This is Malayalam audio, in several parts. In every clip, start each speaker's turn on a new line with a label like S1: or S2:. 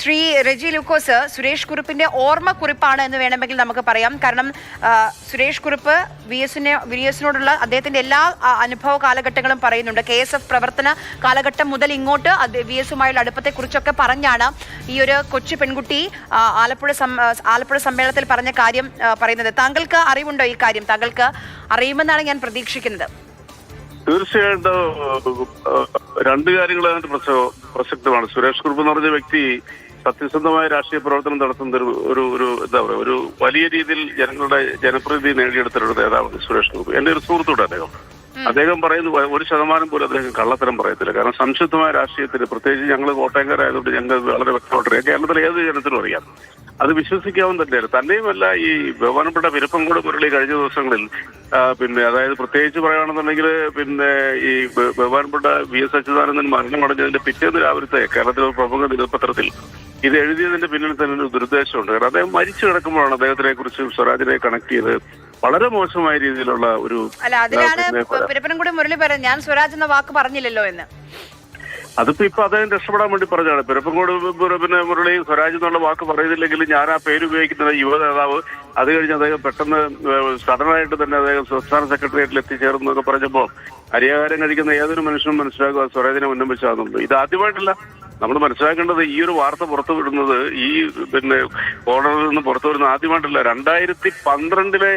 S1: ശ്രീ റെജി ലൂക്കോസ്, സുരേഷ് കുറുപ്പിന്റെ ഓർമ്മക്കുറിപ്പാണ് എന്ന് വേണമെങ്കിൽ നമുക്ക് പറയാം. കാരണം സുരേഷ് കുറുപ്പ് വി എസിനോടുള്ള അദ്ദേഹത്തിന്റെ എല്ലാ അനുഭവ കാലഘട്ടങ്ങളും പറയുന്നുണ്ട്. KSF പ്രവർത്തന കാലഘട്ടം മുതൽ ഇങ്ങോട്ട് വി എസുമായുള്ള അടുപ്പത്തെക്കുറിച്ചൊക്കെ പറഞ്ഞാണ് ഈ ഒരു കൊച്ചു പെൺകുട്ടി ആലപ്പുഴ സമ്മേളനത്തിൽ പറഞ്ഞ കാര്യം പറയുന്നത്. താങ്കൾക്ക് അറിവുണ്ടോ ഈ കാര്യം? താങ്കൾക്ക് അറിയുമെന്നാണ് ഞാൻ പ്രതീക്ഷിക്കുന്നത്.
S2: തീർച്ചയായിട്ടും രണ്ട് കാര്യങ്ങൾ അതിനകത്ത് പ്രസക്തമാണ്. സുരേഷ് കുറുപ്പ് എന്ന് പറഞ്ഞ വ്യക്തി സത്യസന്ധമായ രാഷ്ട്രീയ പ്രവർത്തനം നടത്തുന്ന ഒരു എന്താ പറയുക, ഒരു വലിയ രീതിയിൽ ജനങ്ങളുടെ ജനപ്രീതി നേടിയെടുത്തൊരു നേതാവാണ് സുരേഷ് കുറുപ്പ്. എന്റെ ഒരു സുഹൃത്തുണ്ട് അദ്ദേഹം പറയുന്നു 1% പോലും അദ്ദേഹം കള്ളത്തരം പറയത്തില്ല. കാരണം സംശുദ്ധമായ രാഷ്ട്രീയത്തിന്, പ്രത്യേകിച്ച് ഞങ്ങൾ കോട്ടയംകാരായതുകൊണ്ട് ഞങ്ങൾ വളരെ വ്യക്തമായിട്ട് കേരളത്തിലെ ഏത് ജനത്തിനും അറിയാം, അത് വിശ്വസിക്കാവുന്ന തന്നെയാണ്. തന്നെയുമല്ല, ഈ ബഹുമാനപ്പെട്ട വിരപ്പംകോട് മുരളി കഴിഞ്ഞ ദിവസങ്ങളിൽ അതായത് പ്രത്യേകിച്ച് പറയുകയാണെന്നുണ്ടെങ്കിൽ ഈ ബഹുമാനപ്പെട്ട VS അച്യുതാനന്ദൻ മരണമടഞ്ഞതിന്റെ പിറ്റേന്ന് രാവിലത്തെ കേരളത്തിലെ പ്രമുഖ ദിനപത്രത്തിൽ ഇത് എഴുതിയതിന്റെ പിന്നിൽ തന്നെ ഒരു ദുരുദ്ദേശമുണ്ട്. കാരണം അദ്ദേഹം മരിച്ചു കിടക്കുമ്പോഴാണ് അദ്ദേഹത്തിനെ കുറിച്ച് സ്വരാജിനെ കണക്ട് ചെയ്ത് വളരെ മോശമായ രീതിയിലുള്ള ഒരു
S1: മുരളി പറഞ്ഞു, ഞാൻ സ്വരാജ് എന്ന വാക്ക് പറഞ്ഞില്ലല്ലോ എന്ന്.
S2: അതിപ്പോ അദ്ദേഹം രക്ഷപ്പെടാൻ വേണ്ടി പറഞ്ഞാണ്. പിരപ്പങ്കോട് മുരളി സ്വരാജ് എന്നുള്ള വാക്ക് പറയുന്നില്ലെങ്കിൽ ഞാൻ ആ പേര് ഉപയോഗിക്കുന്ന യുവ നേതാവ്, അത് കഴിഞ്ഞ് അദ്ദേഹം പെട്ടെന്ന് സഡനായിട്ട് തന്നെ അദ്ദേഹം സംസ്ഥാന സെക്രട്ടേറിയറ്റിൽ എത്തിച്ചേർന്നു എന്നൊക്കെ പറഞ്ഞപ്പോൾ അരിയാഹാരം കഴിക്കുന്ന ഏതൊരു മനുഷ്യനും മനസ്സിലാക്കുക സ്വരാജിനെ ഉന്നമിച്ചാകുന്നുണ്ട്. ഇത് ആദ്യമായിട്ടല്ല. നമ്മൾ മനസ്സിലാക്കേണ്ടത്, ഈ ഒരു വാർത്ത പുറത്തു വിടുന്നത്, ഈ കോർണറിൽ നിന്ന് പുറത്തു വരുന്നത് ആദ്യമായിട്ടല്ല. 2012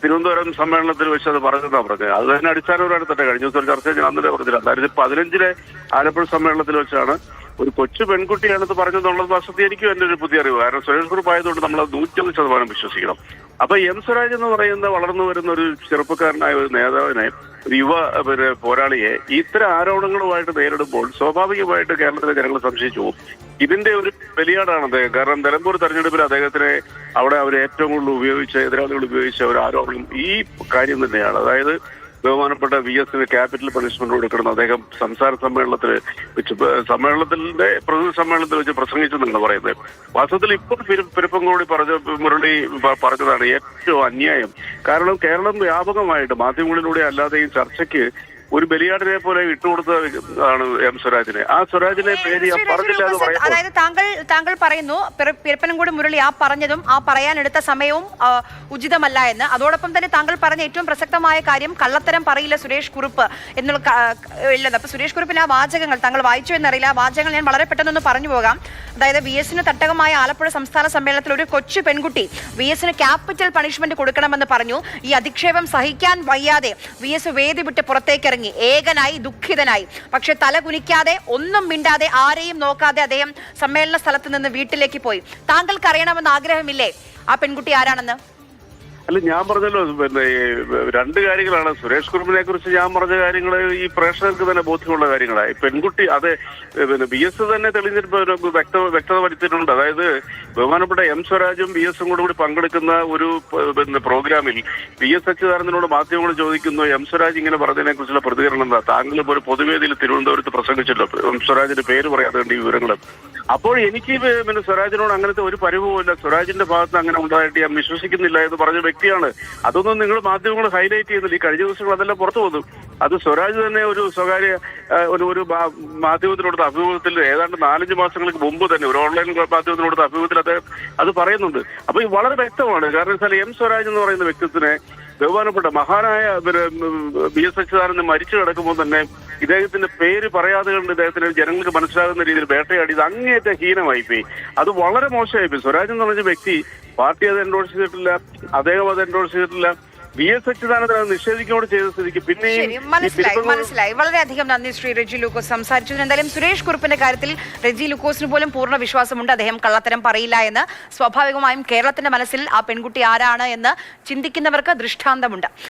S2: തിരുവനന്തപുരം സമ്മേളനത്തിൽ വെച്ച് അത് പറഞ്ഞതാണ് പറഞ്ഞത്. അത് തന്നെ അടിസ്ഥാനപരമായിട്ട് തന്നെ കഴിഞ്ഞ ദിവസം ഒരു ചർച്ച ഞാൻ അന്നേരം പറഞ്ഞില്ല. 2015 ആലപ്പുഴ സമ്മേളനത്തിൽ വെച്ചാണ് ഒരു കൊച്ചു പെൺകുട്ടിയാണെന്ന് പറഞ്ഞതെന്നുള്ളത് വസ്തുത എനിക്കും എന്റെ ഒരു പുതിയ അറിവ്. കാരണം സുരേഷ് കുറുപ്പ് ആയതുകൊണ്ട് നമ്മൾ 100% വിശ്വസിക്കണം. അപ്പൊ സ്വരാജ് എന്ന് പറയുന്ന വളർന്നു വരുന്ന ഒരു ചെറുപ്പക്കാരനായ ഒരു നേതാവിനെ, ഒരു യുവ പോരാളിയെ ഇത്തരം ആരോപണങ്ങളുമായിട്ട് നേരിടുമ്പോൾ സ്വാഭാവികമായിട്ട് കേരളത്തിലെ ജനങ്ങൾ സംശയിച്ചു പോകും. ഇതിന്റെ ഒരു ബലിയാടാണ് അദ്ദേഹം. കാരണം നിലമ്പൂർ തെരഞ്ഞെടുപ്പിൽ അദ്ദേഹത്തിനെ അവിടെ അവർ ഏറ്റവും കൂടുതൽ എതിരാളികൾ ഉപയോഗിച്ച ഒരു ആരോപണം ഈ കാര്യം തന്നെയാണ്. അതായത് ബഹുമാനപ്പെട്ട VSന് ക്യാപിറ്റൽ പണിഷ്മെന്റ് കൊടുക്കണം അദ്ദേഹം സംസ്ഥാന സമ്മേളനത്തിൽ വെച്ച്, പ്രതിനിധി സമ്മേളനത്തിൽ വെച്ച് പ്രസംഗിച്ചെന്നാണ് പറയുന്നത്. വാസ്തവത്തിൽ ഇപ്പോൾ പിരപ്പങ്കോടി മുരളി പറഞ്ഞതാണ് ഏറ്റവും അന്യായം. കാരണം കേരളം വ്യാപകമായിട്ട് മാധ്യമങ്ങളിലൂടെ അല്ലാതെയും ചർച്ചയ്ക്ക് ഒരു ബലിയാടിനെ പോലെ ഇട്ടുകൊടുത്തതാണ് സ്വരാജിനെ. ആ സ്വരാജിനെ പേര് ഞാൻ പറഞ്ഞില്ല എന്ന് പറയുന്നത്.
S1: അതായത് താങ്കൾ പറയുന്നു പിരപ്പനംകോട് മുരളി ആ പറഞ്ഞതും ആ പറയാനെടുത്ത സമയവും ഉചിതമല്ല എന്ന്. അതോടൊപ്പം തന്നെ താങ്കൾ പറഞ്ഞ ഏറ്റവും പ്രസക്തമായ കാര്യം, കള്ളത്തരം പറയില്ല സുരേഷ് കുറുപ്പ് എന്നുള്ള ഉള്ളത്. അപ്പൊ സുരേഷ് കുറുപ്പിന് ആ വാചകങ്ങൾ താങ്കൾ വായിച്ചു എന്നറിയില്ല. ആ വാചകങ്ങൾ ഞാൻ വളരെ പെട്ടെന്നൊന്ന് പറഞ്ഞു പോകാം. അതായത് VSന് തട്ടകമായ ആലപ്പുഴ സംസ്ഥാന സമ്മേളനത്തിൽ ഒരു കൊച്ചു പെൺകുട്ടി VSന് ക്യാപിറ്റൽ പണിഷ്മെന്റ് കൊടുക്കണമെന്ന് പറഞ്ഞു. ഈ അധിക്ഷേപം സഹിക്കാൻ വയ്യാതെ VS വേദി വിട്ട് പുറത്തേക്ക് ഏകനായി, ദുഃഖിതനായി. പക്ഷെ തല കുനിക്കാതെ, ഒന്നും മിണ്ടാതെ, ആരെയും നോക്കാതെ അദ്ദേഹം സമ്മേളന സ്ഥലത്ത് നിന്ന് വീട്ടിലേക്ക് പോയി. താങ്കൾക്ക് അറിയണമെന്ന് ആഗ്രഹമില്ലേ ആ പെൺകുട്ടി ആരാണെന്ന്?
S2: അല്ല, ഞാൻ പറഞ്ഞല്ലോ, രണ്ട് കാര്യങ്ങളാണ്. സുരേഷ് കുറുപ്പിനെ കുറിച്ച് ഞാൻ പറഞ്ഞ കാര്യങ്ങൾ ഈ പ്രേക്ഷകർക്ക് തന്നെ ബോധ്യമുള്ള കാര്യങ്ങളായി. പെൺകുട്ടി അത് VS തന്നെ തെളിഞ്ഞിട്ട് വ്യക്തത വരുത്തിയിട്ടുണ്ട്. അതായത് ബഹുമാനപ്പെട്ട സ്വരാജും VSും കൂടി പങ്കെടുക്കുന്ന ഒരു പ്രോഗ്രാമിൽ VS അച്യുതാനന്ദനോട് മാധ്യമങ്ങൾ ചോദിക്കുന്നു, സ്വരാജ് ഇങ്ങനെ പറഞ്ഞതിനെ കുറിച്ചുള്ള പ്രതികരണം എന്താ? താങ്കൾ ഒരു പൊതുവേദിയിൽ തിരുവനന്തപുരത്ത് പ്രസംഗിച്ചല്ലോ, സ്വരാജിന്റെ പേര് പറയാതെ ഈ വിവരങ്ങൾ. അപ്പോൾ എനിക്ക് സ്വരാജിനോട് അങ്ങനത്തെ ഒരു പരിഭവമില്ല, സ്വരാജിന്റെ ഭാഗത്ത് അങ്ങനെ ഉണ്ടായിട്ട് ഞാൻ വിശ്വസിക്കുന്നില്ല എന്ന് പറഞ്ഞ വ്യക്തിയാണ്. അതൊന്നും നിങ്ങൾ മാധ്യമങ്ങൾ ഹൈലൈറ്റ് ചെയ്യുന്നില്ല. ഈ കഴിഞ്ഞ ദിവസങ്ങൾ അതെല്ലാം പുറത്തു വന്നു. അത് സ്വരാജ് തന്നെ ഒരു സ്വകാര്യ ഒരു മാധ്യമത്തിനോടുത്ത അഭിമുഖത്തിൽ ഏതാണ്ട് 4-5 മാസങ്ങൾക്ക് മുമ്പ് തന്നെ ഒരു ഓൺലൈൻ മാധ്യമത്തിനോടുത്ത അഭിമുഖത്തിൽ അത് പറയുന്നുണ്ട്. അപ്പൊ ഈ വളരെ വ്യക്തമാണ്. കാരണം വെച്ചാൽ സ്വരാജ് എന്ന് പറയുന്ന വ്യക്തിത്വത്തിനെ ബഹുമാനപ്പെട്ട മഹാനായ VS അച്യുതാനന്ദൻ മരിച്ചു കിടക്കുമ്പോൾ തന്നെ ഇദ്ദേഹത്തിന്റെ പേര് പറയാതെ കൊണ്ട് ഇദ്ദേഹത്തിന് ജനങ്ങൾക്ക് മനസ്സിലാകുന്ന രീതിയിൽ വേട്ടയാടി. ഇത് അങ്ങേയറ്റം ഹീനമായിപ്പോയി. അത് വളരെ മോശമായിപ്പോയി. സ്വരാജ് എന്ന് പറഞ്ഞ വ്യക്തി പാർട്ടി അത് എൻഡോഴ്സ് ചെയ്തിട്ടില്ല, അദ്ദേഹം അത് എൻഡോഴ്സ് ചെയ്തിട്ടില്ല. VS അച്യുതാനന്ദൻ നിഷേധിക്കോട് ചെയ്ത സ്ഥിതിക്ക് പിന്നെ
S1: മനസ്സിലായി. വളരെയധികം നന്ദി ശ്രീ റെജി ലൂക്കോസ് സംസാരിച്ചതിന്. എന്തായാലും സുരേഷ് കുറുപ്പിന്റെ കാര്യത്തിൽ റെജി ലൂക്കോസിന് പോലും പൂർണ്ണ വിശ്വാസമുണ്ട്. അദ്ദേഹം കള്ളത്തരം പറയില്ല എന്ന്. സ്വാഭാവികമായും കേരളത്തിന്റെ മനസ്സിൽ ആ പെൺകുട്ടി ആരാണ് എന്ന് ചിന്തിക്കുന്നവർക്ക് ദൃഷ്ടാന്തമുണ്ട്.